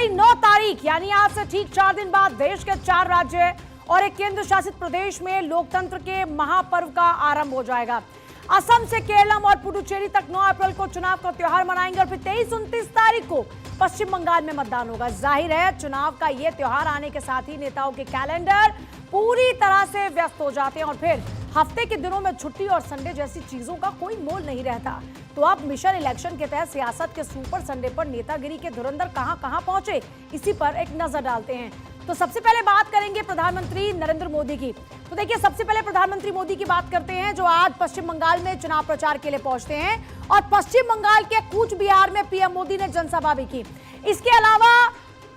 वाली 9 तारीख यानी आज से ठीक 4 दिन बाद देश के 4 राज्य और एक केंद्र शासित प्रदेश में लोकतंत्र के महापर्व का आरंभ हो जाएगा। असम से केरलम और पुडुचेरी तक 9 अप्रैल को चुनाव का त्योहार मनाएंगे और फिर 23-29 तारीख को पश्चिम बंगाल में मतदान होगा। जाहिर है चुनाव का ये त्योहार आने के साथ ही नेताओं के कैलेंडर पूरी तरह से व्यस्त हो जाते हैं और फिर हफ्ते के दिनों में छुट्टी और संडे जैसी चीजों का कोई मोल नहीं रहता। तो अब मिशन इलेक्शन के तहत सियासत के सुपर संडे पर नेतागिरी के धुरंधर कहां पहुंचे, इसी पर एक नजर डालते हैं। तो सबसे पहले बात करेंगे प्रधानमंत्री नरेंद्र मोदी की। तो देखिए, सबसे पहले प्रधानमंत्री मोदी की बात करते हैं जो आज पश्चिम बंगाल में चुनाव प्रचार के लिए पहुंचते हैं और पश्चिम बंगाल के कूच बिहार में पीएम मोदी ने जनसभा भी की। इसके अलावा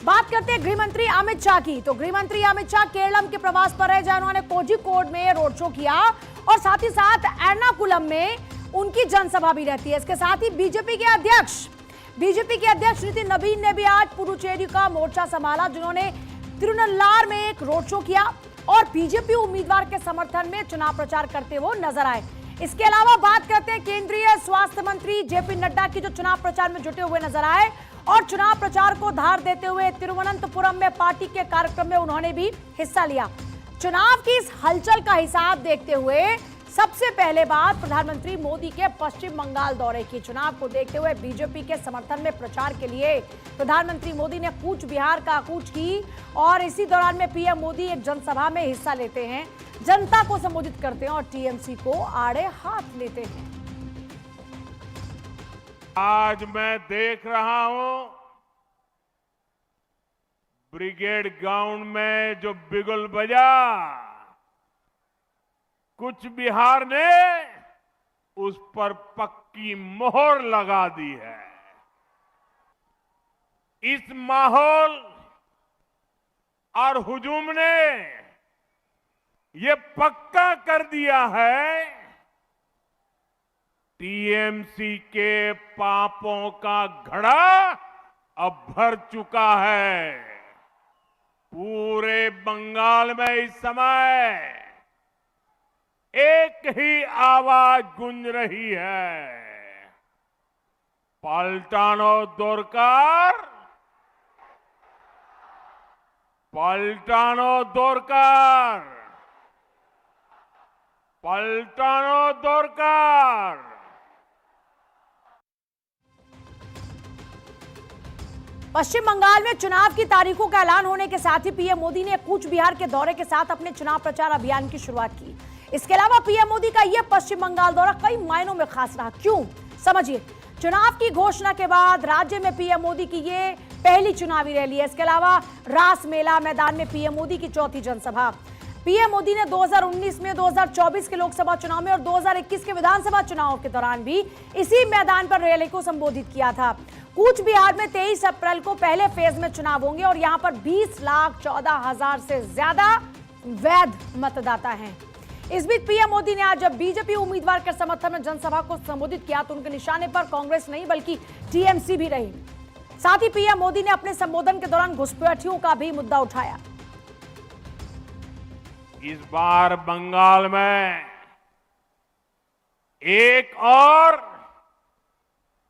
बात करते हैं गृह मंत्री अमित शाह की। तो गृह मंत्री अमित शाह केरलम के प्रवास पर है जहां उन्होंने कोझिकोड में रोड शो किया और साथ ही साथ एर्नाकुलम में उनकी जनसभा भी रहती है। इसके साथ ही बीजेपी के अध्यक्ष नितिन नवीन ने भी आज पुडुचेरी का मोर्चा संभाला जिन्होंने तिरुनल्लार में एक रोड शो किया और बीजेपी उम्मीदवार के समर्थन में चुनाव प्रचार करते हुए नजर आए। इसके अलावा बात करते हैं केंद्रीय स्वास्थ्य मंत्री जेपी नड्डा की जो चुनाव प्रचार में जुटे हुए नजर आए और चुनाव प्रचार को धार देते हुए तिरुवनंतपुरम में पार्टी के कार्यक्रम में उन्होंने भी हिस्सा लिया। चुनाव की इस हलचल का हिसाब देखते हुए सबसे पहले बात प्रधानमंत्री मोदी के पश्चिम बंगाल दौरे की। चुनाव को देखते हुए बीजेपी के समर्थन में प्रचार के लिए प्रधानमंत्री मोदी ने कूच बिहार का कूच की और इसी दौरान में पीएम मोदी एक जनसभा में हिस्सा लेते हैं, जनता को संबोधित करते हैं और टीएमसी को आड़े हाथ लेते हैं। आज मैं देख रहा हूं ब्रिगेड ग्राउंड में जो बिगुल बजा, कूच बिहार ने उस पर पक्की मोहर लगा दी है। इस माहौल और हुजूम ने ये पक्का कर दिया है टीएमसी के पापों का घड़ा अब भर चुका है। पूरे बंगाल में इस समय एक ही आवाज गूंज रही है, पलटानो दोरकार, पलटानो दोरकार, पलटानो दोरकार। पश्चिम बंगाल में चुनाव की तारीखों का ऐलान होने के साथ ही पीएम मोदी ने कूच बिहार के दौरे के साथ अपने चुनाव प्रचार अभियान की शुरुआत की। इसके अलावा पीएम मोदी का यह पश्चिम बंगाल दौरा कई मायनों में खास रहा। क्यों, समझिए। चुनाव की घोषणा के बाद राज्य में पीएम मोदी की ये पहली चुनावी रैली है। इसके अलावा रास मेला मैदान में पीएम मोदी की चौथी जनसभा। पीएम मोदी ने 2019 में, 2024 के लोकसभा चुनाव में और 2021 के विधानसभा चुनाव के दौरान भी इसी मैदान पर रैली को संबोधित किया था। कूच बिहार में 23 अप्रैल को पहले फेज में चुनाव होंगे और यहां पर 20,14,000 से ज्यादा वैध मतदाता हैं। इस बीच पीएम मोदी ने आज जब बीजेपी उम्मीदवार के समर्थन में जनसभा को संबोधित किया तो उनके निशाने पर कांग्रेस नहीं बल्कि टीएमसी भी रही। साथ ही पीएम मोदी ने अपने संबोधन के दौरान घुसपैठियों का भी मुद्दा उठाया। इस बार बंगाल में एक और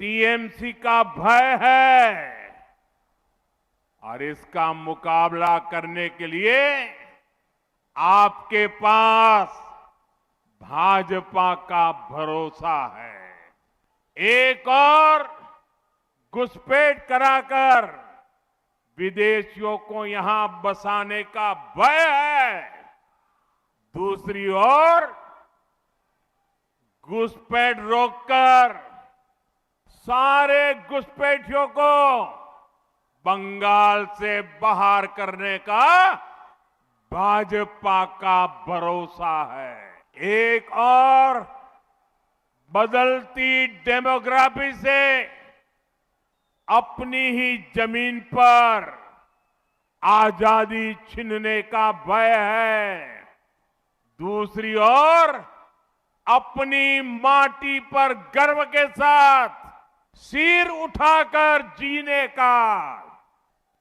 टीएमसी का भय है और इसका मुकाबला करने के लिए आपके पास भाजपा का भरोसा है। एक और घुसपैठ कराकर विदेशियों को यहां बसाने का भय है। दूसरी ओर घुसपैठ रोककर सारे घुसपैठियों को बंगाल से बाहर करने का भाजपा का भरोसा है। एक और बदलती डेमोग्राफी से अपनी ही जमीन पर आजादी छीनने का भय है। दूसरी ओर अपनी माटी पर गर्व के साथ सिर उठाकर जीने का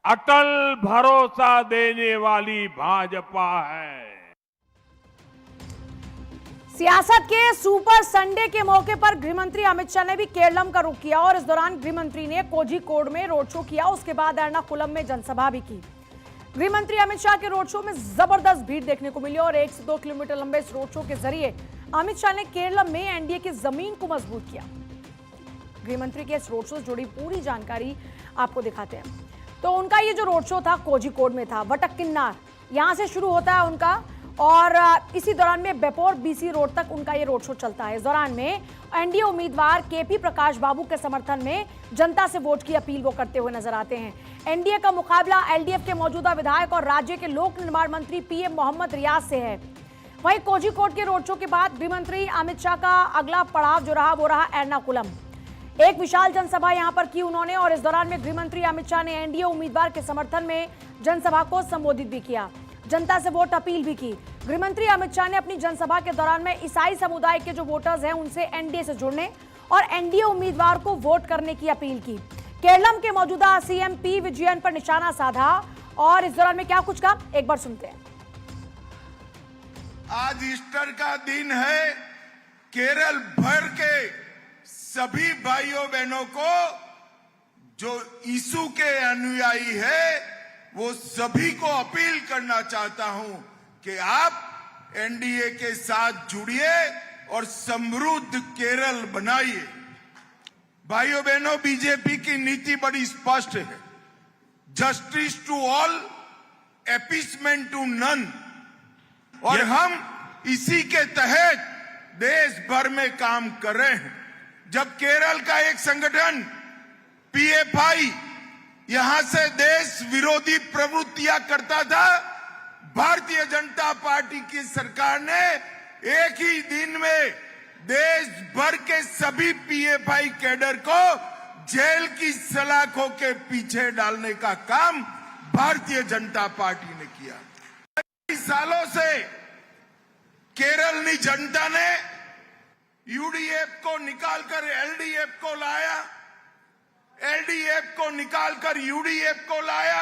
अटल भरोसा देने वाली भाजपा है। सियासत के सुपर संडे के मौके पर गृहमंत्री अमित शाह ने भी केरलम का रुख किया और इस दौरान गृहमंत्री ने कोझिकोड में रोड शो किया। उसके बाद एर्नाकुलम में जनसभा भी की। गृहमंत्री अमित शाह के रोड शो में जबरदस्त भीड़ देखने को मिली और 1 से 2 किलोमीटर लंबे इस रोड शो के जरिए अमित शाह ने केरलम में एनडीए की जमीन को मजबूत किया। गृहमंत्री के इस रोड शो से जुड़ी पूरी जानकारी आपको दिखाते हैं। तो उनका ये जो रोड शो था कोझिकोड में था, वटक्किनार यहां से शुरू होता है उनका और इसी दौरान में बेपोर बीसी रोड तक उनका ये रोड शो चलता है। इस दौरान में एनडीए उम्मीदवार केपी प्रकाश बाबू के समर्थन में जनता से वोट की अपील वो करते हुए नजर आते हैं। एनडीए का मुकाबला एलडीएफ के मौजूदा विधायक और राज्य के लोक निर्माण मंत्री पीएम मोहम्मद रियाज से है। वहीं कोझिकोड के रोड शो के बाद गृहमंत्री अमित शाह का अगला पड़ाव जो रहा वो रहा एर्नाकुलम। एक विशाल जनसभा यहां पर की उन्होंने और इस दौरान में गृहमंत्री अमित शाह ने एनडीए उम्मीदवार के समर्थन में जनसभा को संबोधित भी किया, जनता से वोट अपील भी की। गृहमंत्री अमित शाह ने अपनी जनसभा के दौरान में ईसाई समुदाय के जो वोटर्स हैं उनसे एनडीए से जुड़ने और एनडीए उम्मीदवार को वोट करने की अपील की। केरलम के मौजूदा सीएम पी विजयन पर निशाना साधा और इस दौरान में क्या कुछ कहा, एक बार सुनते हैं। आज ईस्टर का दिन है। केरल भर के सभी भाइयों बहनों को जो यीशु के अनुयायी है वो सभी को अपील करना चाहता हूं कि आप एनडीए के साथ जुड़िए और समृद्ध केरल बनाइए। भाइयों बहनों, बीजेपी की नीति बड़ी स्पष्ट है, justice to all, appeasement to none, और हम इसी के तहत देश भर में काम कर रहे हैं। जब केरल का एक संगठन पीएफआई यहां से देश विरोधी प्रवृत्तियां करता था, भारतीय जनता पार्टी की सरकार ने एक ही दिन में देश भर के सभी पीएफआई कैडर को जेल की सलाखों के पीछे डालने का काम भारतीय जनता पार्टी ने किया। कई सालों से केरल की जनता ने यूडीएफ को निकालकर एलडीएफ को लाया, एलडीएफ को निकालकर यूडीएफ को लाया,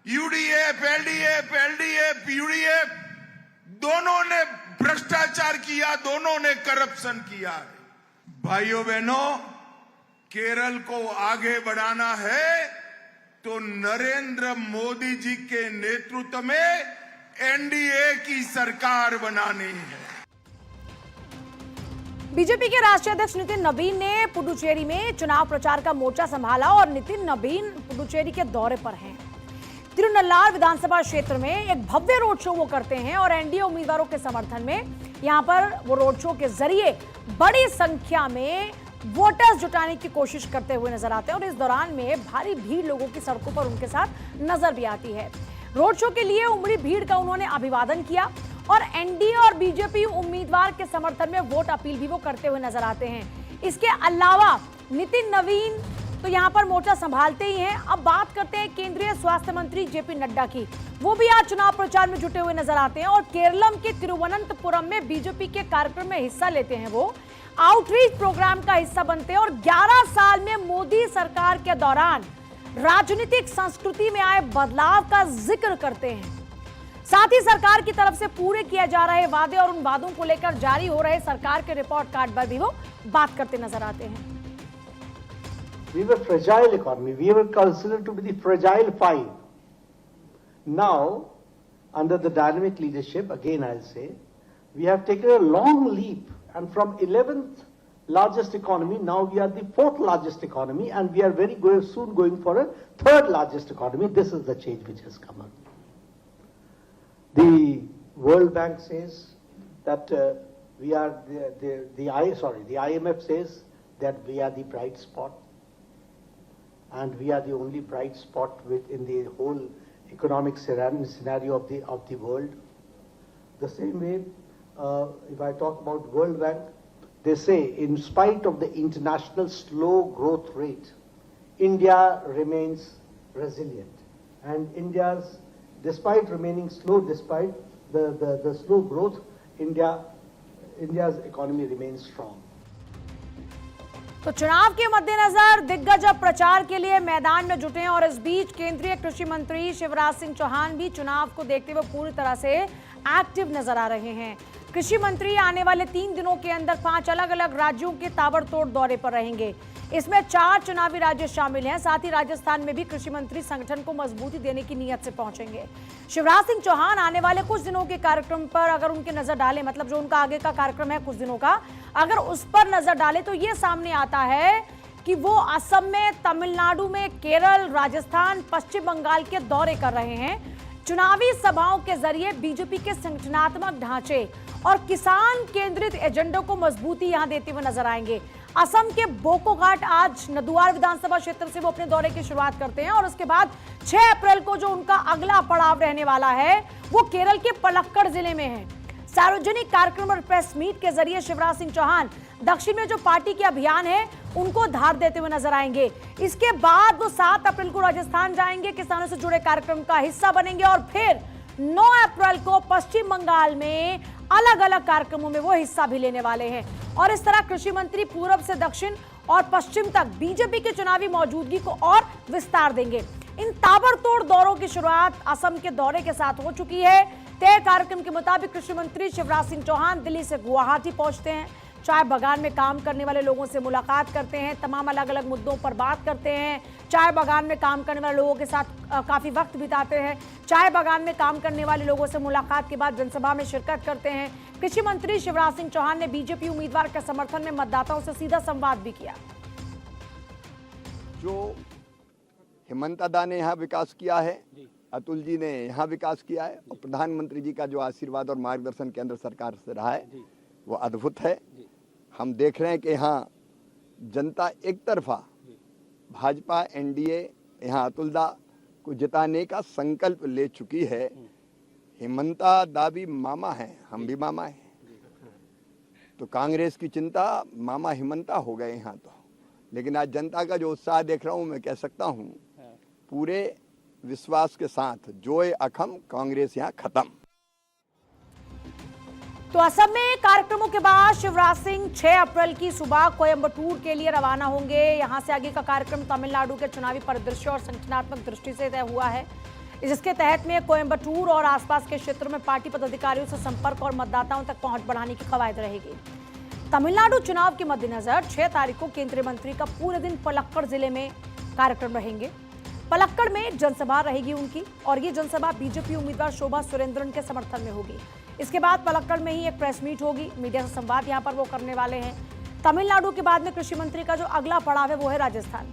यूडीएफ एलडीएफ, एलडीएफ यूडीएफ, दोनों ने भ्रष्टाचार किया, दोनों ने करप्शन किया है। भाइयों बहनों, केरल को आगे बढ़ाना है तो नरेंद्र मोदी जी के नेतृत्व में एनडीए की सरकार बनानी है। बीजेपी के राष्ट्रीय अध्यक्ष नितिन नवीन ने पुडुचेरी में चुनाव प्रचार का मोर्चा संभाला और नितिन नवीन पुडुचेरी के दौरे पर हैं। तिरुनल्लार विधानसभा क्षेत्र में एक भव्य रोड शो वो करते हैं और एनडीए उम्मीदवारों के समर्थन में यहां पर वो रोड शो के जरिए बड़ी संख्या में वोटर्स जुटाने की कोशिश करते हुए नजर आते हैं और इस दौरान में भारी भीड़ लोगों की सड़कों पर उनके साथ नजर भी आती है। रोड शो के लिए उमड़ी भीड़ का उन्होंने अभिवादन किया और एनडीए और बीजेपी उम्मीदवार के समर्थन में वोट अपील भी वो करते हुए नजर आते हैं। इसके अलावा नितिन नवीन तो यहां पर मोर्चा संभालते ही हैं। अब बात करते हैं केंद्रीय स्वास्थ्य मंत्री जेपी नड्डा की। वो भी आज चुनाव प्रचार में जुटे हुए नजर आते हैं और केरलम के तिरुवनंतपुरम में बीजेपी के कार्यक्रम में हिस्सा लेते हैं। वो आउटरीच प्रोग्राम का हिस्सा बनते हैं और 11 साल में मोदी सरकार के दौरान राजनीतिक संस्कृति में आए बदलाव का जिक्र करते हैं। साथ ही सरकार की तरफ से पूरे किए जा रहे वादे और उन वादों को लेकर जारी हो रहे सरकार के रिपोर्ट कार्ड पर भी वो बात करते नजर आते हैं। We were fragile economy. We were considered to be the fragile five. Now, under the dynamic leadership, again I'll say, we have taken a long leap, and from 11th largest economy, now we are the 4th largest economy, and we are very soon going for a 3rd largest economy. This is the change which has come up. The World Bank says that we are the IMF says that we are the bright spot, and we are the only bright spot within the whole economic scenario of the world. The same way, if I talk about World Bank, they say in spite of the international slow growth rate, India remains resilient, and despite remaining slow, despite the slow growth, India's economy remains strong. तो चुनाव के मद्देनजर दिग्गज अब प्रचार के लिए मैदान में जुटे हैं और इस बीच केंद्रीय कृषि मंत्री शिवराज सिंह चौहान भी चुनाव को देखते हुए पूरी तरह से एक्टिव नजर आ रहे हैं। कृषि मंत्री आने वाले 3 दिनों के अंदर 5 अलग अलग राज्यों के ताबड़तोड़ दौरे पर रहेंगे। इसमें 4 चुनावी राज्य शामिल हैं। साथ ही राजस्थान में भी कृषि मंत्री संगठन को मजबूती देने की नीयत से पहुंचेंगे। शिवराज सिंह चौहान आने वाले कुछ दिनों के कार्यक्रम पर अगर उनकी नजर डालें, मतलब जो उनका आगे का कार्यक्रम है कुछ दिनों का, अगर उस पर नजर डालें तो ये सामने आता है कि वो असम में, तमिलनाडु में, केरल, राजस्थान, पश्चिम बंगाल के दौरे कर रहे हैं। चुनावी सभाओं के जरिए बीजेपी के संगठनात्मक ढांचे और किसान केंद्रित एजेंडे को मजबूती यहां देते हुए नजर आएंगे। असम के बोकोघाट आज नदुआर विधानसभा क्षेत्र से वो अपने दौरे की शुरुआत करते हैं और उसके बाद 6 अप्रैल को जो उनका अगला पड़ाव रहने वाला है वो केरल के पलक्कड़ जिले में है। सार्वजनिक कार्यक्रम और प्रेस मीट के जरिए शिवराज सिंह चौहान दक्षिण में जो पार्टी के अभियान है उनको धार देते हुए नजर आएंगे। इसके बाद वो 7 अप्रैल को राजस्थान जाएंगे, किसानों से जुड़े कार्यक्रम का हिस्सा बनेंगे और फिर 9 अप्रैल को पश्चिम बंगाल में अलग अलग कार्यक्रमों में वो हिस्सा भी लेने वाले हैं। और इस तरह कृषि मंत्री पूर्व से दक्षिण और पश्चिम तक बीजेपी की चुनावी मौजूदगी को और विस्तार देंगे। इन ताबड़तोड़ दौरों की शुरुआत असम के दौरे के साथ हो चुकी है। तय कार्यक्रम के मुताबिक कृषि मंत्री शिवराज सिंह चौहान दिल्ली से गुवाहाटी पहुंचते हैं, चाय बागान में काम करने वाले लोगों से मुलाकात करते हैं, तमाम अलग अलग मुद्दों पर बात करते हैं, चाय बागान में काम करने वाले लोगों के साथ काफी वक्त बिताते हैं, चाय बागान में काम करने वाले लोगों से मुलाकात के बाद जनसभा में शिरकत करते हैं। कृषि मंत्री शिवराज सिंह चौहान ने बीजेपी उम्मीदवार के समर्थन में मतदाताओं से सीधा संवाद भी किया। जो हेमंत दा ने यहाँ विकास किया है, अतुल जी ने यहाँ विकास किया है और प्रधानमंत्री जी का जो आशीर्वाद और मार्गदर्शन केंद्र सरकार से रहा है वो अद्भुत है। हम देख रहे हैं कि यहाँ जनता एक तरफा भाजपा एनडीए यहाँ अतुल दा को जिताने का संकल्प ले चुकी है। हेमंता दा भी मामा है, हम भी मामा हैं, तो कांग्रेस की चिंता मामा हेमंता हो गए यहाँ तो। लेकिन आज जनता का जो उत्साह देख रहा हूँ, मैं कह सकता हूँ पूरे विश्वास के साथ जोए अखम, कांग्रेस यहाँ खत्म। तो असम में कार्यक्रमों के बाद शिवराज सिंह 6 अप्रैल की सुबह कोयंबटूर के लिए रवाना होंगे। यहां से आगे का कार्यक्रम तमिलनाडु के चुनावी परिदृश्य और संगठनात्मक दृष्टि से तय हुआ है, जिसके तहत में कोयंबटूर और आसपास के क्षेत्रों में पार्टी पदाधिकारियों से संपर्क और मतदाताओं तक पहुंच बढ़ाने की कवायद रहेगी। तमिलनाडु चुनाव के मद्देनजर 6 तारीख को केंद्रीय मंत्री का पूरे दिन पलक्कड़ जिले में कार्यक्रम रहेंगे। पलक्कड़ में जनसभा रहेगी उनकी और ये जनसभा बीजेपी उम्मीदवार शोभा सुरेंद्रन के समर्थन में होगी। इसके बाद पलक्कड़ में ही एक प्रेस मीट होगी, मीडिया से संवाद यहां पर वो करने वाले हैं। तमिलनाडु के बाद में कृषि मंत्री का जो अगला पड़ाव है वो है राजस्थान।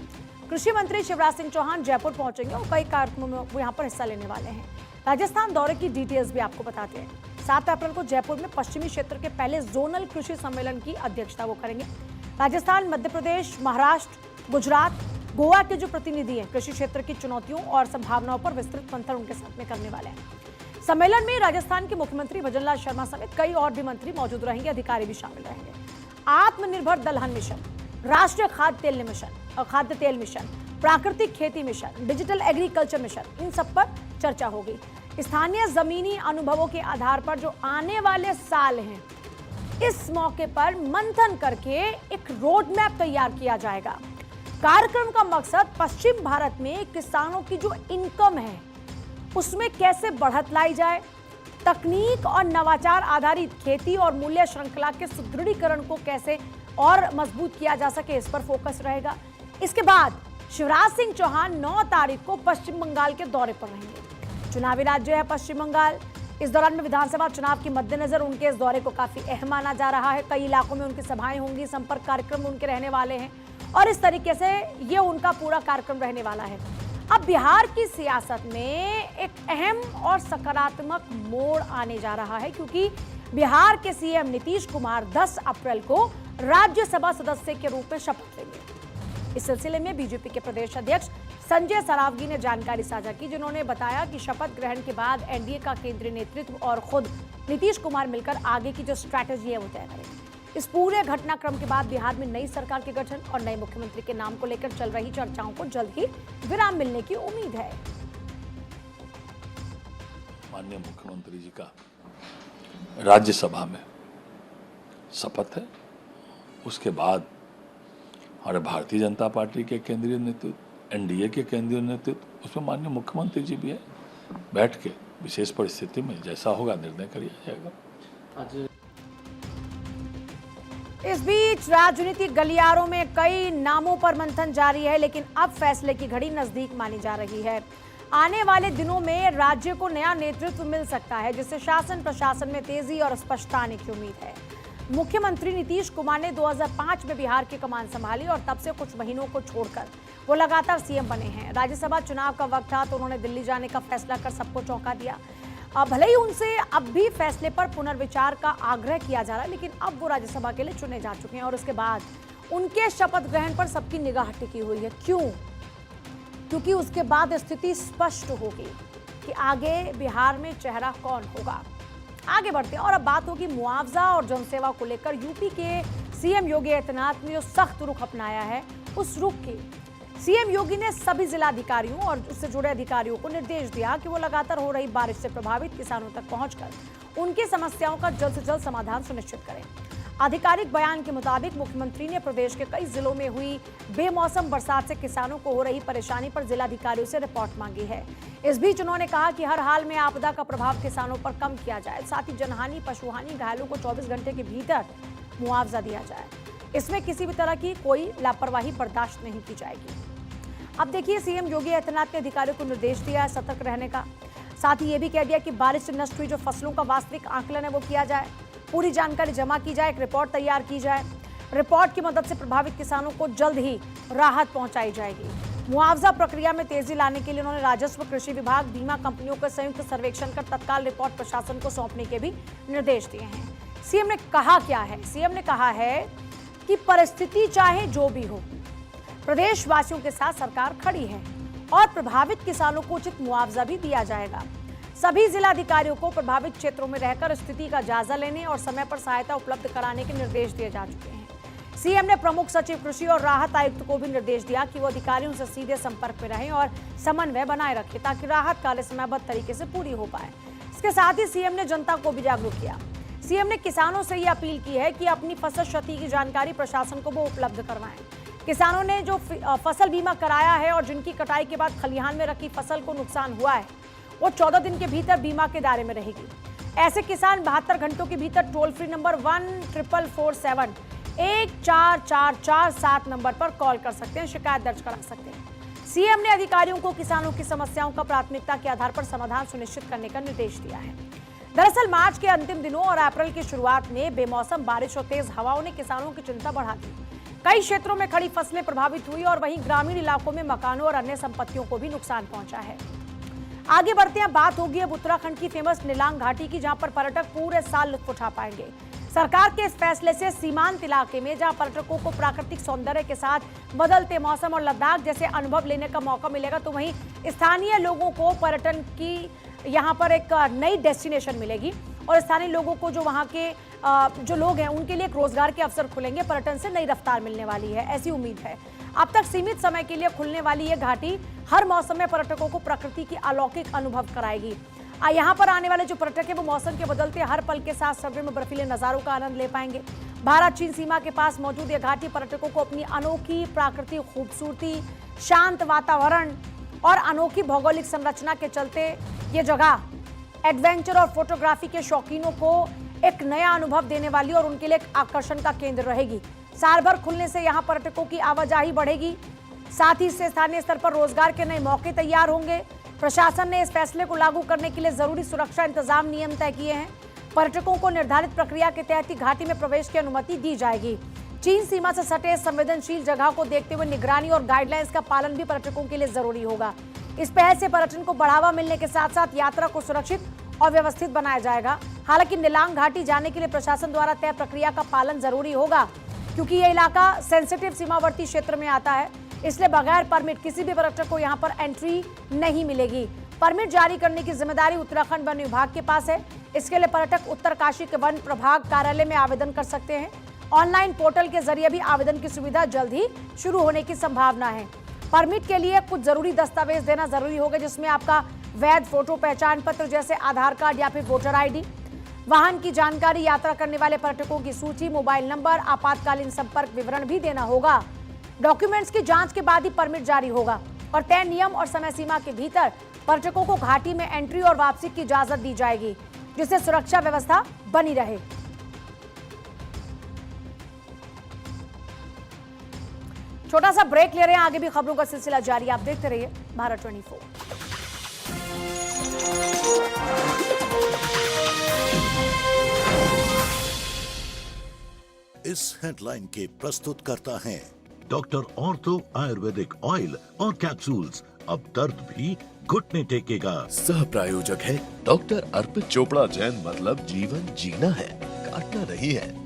कृषि मंत्री शिवराज सिंह चौहान जयपुर पहुंचेंगे और कई कार्यक्रमों में वो यहां पर हिस्सा लेने वाले हैं। राजस्थान दौरे की डिटेल्स भी आपको बताते हैं। 7 अप्रैल को जयपुर में पश्चिमी क्षेत्र के पहले जोनल कृषि सम्मेलन की अध्यक्षता वो करेंगे। राजस्थान, मध्य प्रदेश, महाराष्ट्र, गुजरात, गोवा के जो प्रतिनिधि हैं कृषि क्षेत्र की चुनौतियों और संभावनाओं पर विस्तृत मंथन उनके साथ में करने वाले हैं। सम्मेलन में राजस्थान के मुख्यमंत्री भजनलाल शर्मा समेत कई और भी मंत्री मौजूद रहेंगे, अधिकारी भी शामिल रहेंगे। आत्मनिर्भर दलहन मिशन, राष्ट्रीय खाद्य तेल मिशन, प्राकृतिक खेती मिशन, डिजिटल एग्रीकल्चर मिशन, इन सब पर चर्चा होगी। स्थानीय जमीनी अनुभवों के आधार पर जो आने वाले साल हैं, इस मौके पर मंथन करके एक रोड मैप तैयार किया जाएगा। कार्यक्रम का मकसद पश्चिम भारत में किसानों की जो इनकम है उसमें कैसे बढ़त लाई जाए, तकनीक और नवाचार आधारित खेती और मूल्य श्रृंखला के सुदृढ़ीकरण को कैसे और मजबूत किया जा सके, इस पर फोकस रहेगा। इसके बाद शिवराज सिंह चौहान 9 तारीख को पश्चिम बंगाल के दौरे पर रहेंगे। चुनावी राज्य है पश्चिम बंगाल। इस दौरान में विधानसभा चुनाव के मद्देनजर उनके इस दौरे को काफी अहम माना जा रहा है। कई इलाकों में उनकी सभाएं होंगी, संपर्क कार्यक्रम उनके रहने वाले हैं और इस तरीके से ये उनका पूरा कार्यक्रम रहने वाला है। अब बिहार की सियासत में एक अहम और सकारात्मक मोड़ आने जा रहा है, क्योंकि बिहार के सीएम नीतीश कुमार 10 अप्रैल को राज्यसभा सदस्य के रूप में शपथ लेंगे। इस सिलसिले में बीजेपी के प्रदेश अध्यक्ष संजय सरावगी ने जानकारी साझा की, जिन्होंने बताया कि शपथ ग्रहण के बाद एनडीए का केंद्रीय नेतृत्व और खुद नीतीश कुमार मिलकर आगे की जो स्ट्रैटेजी है वो तय करेंगे। इस पूरे घटनाक्रम के बाद बिहार में नई सरकार के गठन और नए मुख्यमंत्री के नाम को लेकर चल रही चर्चाओं को जल्द ही विराम मिलने की उम्मीद है। माननीय मुख्यमंत्री जी का राज्यसभा में शपथ है, उसके बाद हमारे भारतीय जनता पार्टी के केंद्रीय नेतृत्व, एनडीए के केंद्रीय नेतृत्व, उसमें माननीय मुख्यमंत्री जी भी है, बैठ के विशेष परिस्थिति में जैसा होगा निर्णय किया जाएगा। इस बीच राजनीतिक गलियारों में कई नामों पर मंथन जारी है, लेकिन अब फैसले की घड़ी नजदीक मानी जा रही है। आने वाले दिनों में राज्य को नया नेतृत्व मिल सकता है, जिससे शासन प्रशासन में तेजी और स्पष्टता आने की उम्मीद है। मुख्यमंत्री नीतीश कुमार ने 2005 में बिहार की कमान संभाली और तब से कुछ महीनों को छोड़कर वो लगातार सीएम बने हैं। राज्यसभा चुनाव का वक्त था तो उन्होंने दिल्ली जाने का फैसला कर सबको चौंका दिया। भले ही उनसे अब भी फैसले पर पुनर्विचार का आग्रह किया जा रहा है, लेकिन अब वो राज्यसभा के लिए चुने जा चुके हैं और उसके बाद उनके शपथ ग्रहण पर सबकी निगाह टिकी हुई है। क्यों? क्योंकि उसके बाद स्थिति स्पष्ट होगी कि आगे बिहार में चेहरा कौन होगा। आगे बढ़ते हैं और अब बात होगी मुआवजा और जनसेवा को लेकर। यूपी के सीएम योगी आदित्यनाथ ने जो सख्त रुख अपनाया है, उस रुख की सीएम योगी ने सभी जिलाधिकारियों और उससे जुड़े अधिकारियों को निर्देश दिया कि वो लगातार हो रही बारिश से प्रभावित किसानों तक पहुंचकर उनकी समस्याओं का जल्द से जल्द समाधान सुनिश्चित करें। आधिकारिक बयान के मुताबिक मुख्यमंत्री ने प्रदेश के कई जिलों में हुई बेमौसम बरसात से किसानों को हो रही परेशानी पर जिलाधिकारियों से रिपोर्ट मांगी है। इस बीच उन्होंने कहा कि हर हाल में आपदा का प्रभाव किसानों पर कम किया जाए, साथ ही जनहानि, पशुहानि, घायलों को 24 घंटे के भीतर मुआवजा दिया जाए। इसमें किसी भी तरह की कोई लापरवाही बर्दाश्त नहीं की जाएगी। अब देखिए, सीएम योगी आदित्यनाथ ने अधिकारियों को निर्देश दिया है सतर्क रहने का। साथ ही ये भी कह दिया कि बारिश से नष्ट हुई जो फसलों का वास्तविक आकलन है वो किया जाए, पूरी जानकारी जमा की जाए, एक रिपोर्ट तैयार की जाए। रिपोर्ट की मदद से प्रभावित किसानों को जल्द ही राहत पहुंचाई जाएगी। मुआवजा प्रक्रिया में तेजी लाने के लिए उन्होंने राजस्व, कृषि विभाग, बीमा कंपनियों का संयुक्त सर्वेक्षण कर तत्काल रिपोर्ट प्रशासन को सौंपने के भी निर्देश दिए हैं। सीएम ने कहा क्या है? सीएम ने कहा है कि परिस्थिति चाहे जो भी हो, प्रदेशवासियों के साथ सरकार खड़ी है और प्रभावित किसानों को उचित मुआवजा भी दिया जाएगा। सभी जिलाधिकारियों को प्रभावित क्षेत्रों में रहकर स्थिति का जायजा लेने और समय पर सहायता उपलब्ध कराने के निर्देश दिए जा चुके हैं। सीएम ने प्रमुख सचिव कृषि और राहत आयुक्त को भी निर्देश दिया कि वो अधिकारियों से सीधे संपर्क में रहें और समन्वय बनाए रखें ताकि राहत कार्य समयबद्ध तरीके से पूरी हो पाए। इसके साथ ही सीएम ने जनता को भी जागरूक किया। सीएम ने किसानों से ये अपील की है कि अपनी फसल क्षति की जानकारी प्रशासन को वो उपलब्ध करवाएं। किसानों ने जो फसल बीमा कराया है और जिनकी कटाई के बाद खलिहान में रखी फसल को नुकसान हुआ है, वो 14 दिन के भीतर बीमा के दायरे में रहेगी। ऐसे किसान 72 घंटों के भीतर टोल फ्री नंबर 14447 14447 नंबर पर कॉल कर सकते हैं, शिकायत दर्ज करा सकते हैं। सीएम ने अधिकारियों को किसानों की समस्याओं का प्राथमिकता के आधार पर समाधान सुनिश्चित करने का निर्देश दिया है। दरअसल मार्च के अंतिम दिनों और अप्रैल की शुरुआत में बेमौसम बारिश और तेज हवाओं ने किसानों की चिंता बढ़ा दी। कई क्षेत्रों में खड़ी फसलें प्रभावित हुई और वहीं ग्रामीण इलाकों में मकानों और अन्य संपत्तियों को भी नुकसान पहुंचा है। आगे बढ़ते हैं, बात होगी अब उत्तराखंड की फेमस निलांग घाटी की, जहां पर पर्यटक पूरे साल लुत्फ उठा पाएंगे। सरकार के इस फैसले से सीमांत इलाके में जहां पर्यटकों को प्राकृतिक सौंदर्य के साथ बदलते मौसम और लद्दाख जैसे अनुभव लेने का मौका मिलेगा, तो वहीं स्थानीय लोगों को पर्यटन की यहाँ पर एक नई डेस्टिनेशन मिलेगी और स्थानीय लोगों को जो वहाँ के जो लोग हैं उनके लिए एक रोजगार के अवसर खुलेंगे। पर्यटन से नई रफ्तार मिलने वाली है, ऐसी उम्मीद है। अब तक सीमित समय के लिए खुलने वाली ये घाटी हर मौसम में पर्यटकों को प्रकृति की अलौकिक अनुभव कराएगी। यहाँ पर आने वाले जो पर्यटक है वो मौसम के बदलते हर पल के साथ सर्वे में बर्फीले नजारों का आनंद ले पाएंगे। भारत चीन सीमा के पास मौजूद ये घाटी पर्यटकों को अपनी अनोखी प्राकृतिक खूबसूरती, शांत वातावरण और अनोखी भौगोलिक संरचना के चलते ये जगह एडवेंचर और फोटोग्राफी के शौकीनों को एक नया अनुभव देने वाली और उनके लिए एक आकर्षण का केंद्र रहेगी। साल भर खुलने से यहाँ पर्यटकों की आवाजाही बढ़ेगी, साथ ही इससे स्थानीय स्तर पर रोजगार के नए मौके तैयार होंगे। प्रशासन ने इस फैसले को लागू करने के लिए जरूरी सुरक्षा इंतजाम नियम तय किए हैं। पर्यटकों को निर्धारित प्रक्रिया के तहत ही घाटी में प्रवेश की अनुमति दी जाएगी। चीन सीमा से सटे संवेदनशील जगह को देखते हुए निगरानी और गाइडलाइंस का पालन भी पर्यटकों के लिए जरूरी होगा। इस पहल से पर्यटन को बढ़ावा मिलने के साथ साथ यात्रा को सुरक्षित और व्यवस्थित बनाया जाएगा। हालांकि निलांग घाटी जाने के लिए प्रशासन द्वारा तय प्रक्रिया का पालन जरूरी होगा, क्योंकि यह इलाका सेंसिटिव सीमावर्ती क्षेत्र में आता है, इसलिए बगैर परमिट किसी भी पर्यटक को यहां पर एंट्री नहीं मिलेगी। परमिट जारी करने की जिम्मेदारी उत्तराखंड वन विभाग के पास है। इसके लिए पर्यटक उत्तरकाशी के वन प्रभाग कार्यालय में आवेदन कर सकते हैं। ऑनलाइन पोर्टल के जरिए भी आवेदन की सुविधा जल्द ही शुरू होने की संभावना है। परमिट के लिए कुछ जरूरी दस्तावेज देना जरूरी होगा, जिसमें आपका वैध फोटो पहचान पत्र जैसे आधार कार्ड या फिर वोटर आईडी, वाहन की जानकारी, यात्रा करने वाले पर्यटकों की सूची, मोबाइल नंबर, आपातकालीन संपर्क विवरण भी देना होगा। डॉक्यूमेंट्स की जांच के बाद ही परमिट जारी होगा और तय नियम और समय सीमा के भीतर पर्यटकों को घाटी में एंट्री और वापसी की इजाजत दी जाएगी, जिससे सुरक्षा व्यवस्था बनी रहे। छोटा सा ब्रेक ले रहे हैं, आगे भी खबरों का सिलसिला जारी, आप देखते रहिए भारत 24। इस हेडलाइन के प्रस्तुत करता है डॉक्टर ऑर्थो आयुर्वेदिक ऑयल और कैप्सूल्स, अब दर्द भी घुटने टेकेगा। सह प्रायोजक है डॉक्टर अर्पित चोपड़ा जैन। मतलब जीवन जीना है, काटना नहीं है।